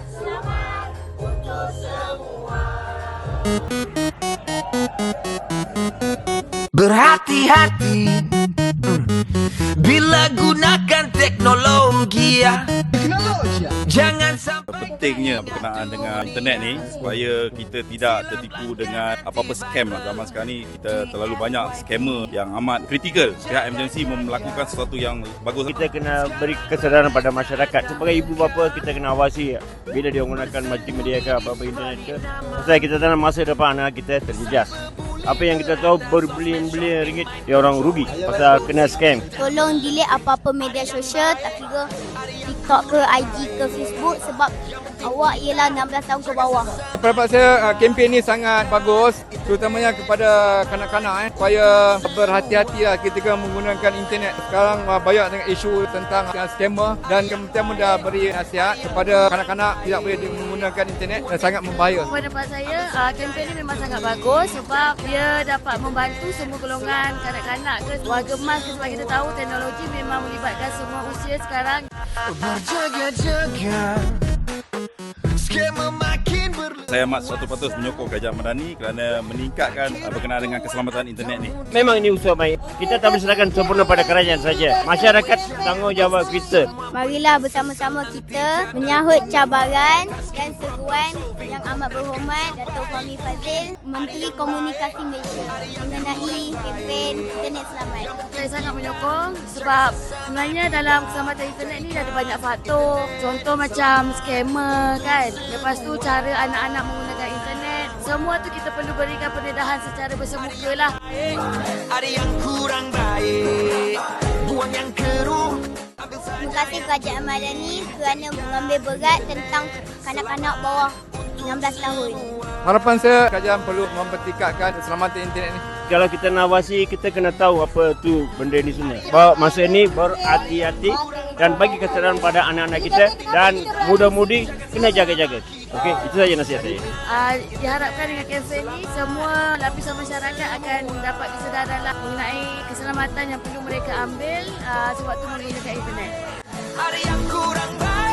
Selamat untuk semua. Berhati-hati bila gunakan teknologi ya. Jangan sampai Pentingnya berkenaan dengan internet ni supaya kita tidak tertipu dengan apa-apa scam lah. Zaman sekarang ni kita terlalu banyak scammer yang amat kritikal. Pihak emergency melakukan sesuatu yang bagus. Kita kena beri kesedaran pada masyarakat. Sebagai ibu bapa, kita kena awasi bila dia menggunakan multimedia ke apa-apa internet ke. Pasal kita tak nak masa depan anak kita terjejas. Apa yang kita tahu berbelian-belian ringgit, dia orang rugi pasal kena scam. Tolong delete apa-apa media sosial, tak kira TikTok ke, IG ke, Facebook, sebab awak ialah 16 tahun ke bawah. Pendapat saya kempen ni sangat bagus, terutamanya kepada kanak-kanak supaya berhati-hati ketika menggunakan internet. Sekarang banyak dengan isu tentang scammer dan kementerian dah beri nasihat kepada kanak-kanak tidak boleh menggunakan internet dan sangat membahaya. Pendapat saya kempen ni memang sangat bagus sebab dia dapat membantu semua golongan kanak-kanak ke warga emas ke, sebab kita tahu teknologi memang melibatkan semua usia sekarang. berjaga-jaga. Skema makin Saya amat 100% menyokong Kerajaan Madani kerana meningkatkan berkenaan dengan keselamatan internet ni. Memang ini usaha baik. Kita tak boleh serahkan sempurna pada kerajaan saja. Masyarakat tanggungjawab kita. Marilah bersama-sama kita menyahut cabaran dan seruan yang amat berhormat Dato' Fahmi Fadzil, Menteri Komunikasi Malaysia, mengenai kempen Internet Selamat. Saya sangat menyokong sebab sebenarnya dalam keselamatan internet ni ada banyak faktor. Contoh macam scammer kan. Lepas tu cara anak-anak menggunakan internet. Semua tu kita perlu berikan pendedahan secara bersemuka lah. ada yang kurang baik. Buang yang keruh. Terima kasih Kerajaan Madani kerana mengambil berat tentang kanak-kanak bawah 16 tahun. Harapan saya kerajaan perlu mempertingkatkan keselamatan internet ni. Kalau kita nak awasi, kita kena tahu apa tu benda ni semua. Bahawa masa ni berhati-hati dan bagi kesedaran pada anak-anak kita dan muda-mudi kena jaga-jaga. Okey, itu saja nasihat saya. Diharapkan dengan kempen ni semua lapisan masyarakat akan dapat kesedaran lah mengenai keselamatan yang perlu mereka ambil sewaktu menggunakan internet. Ada yang kurang baik.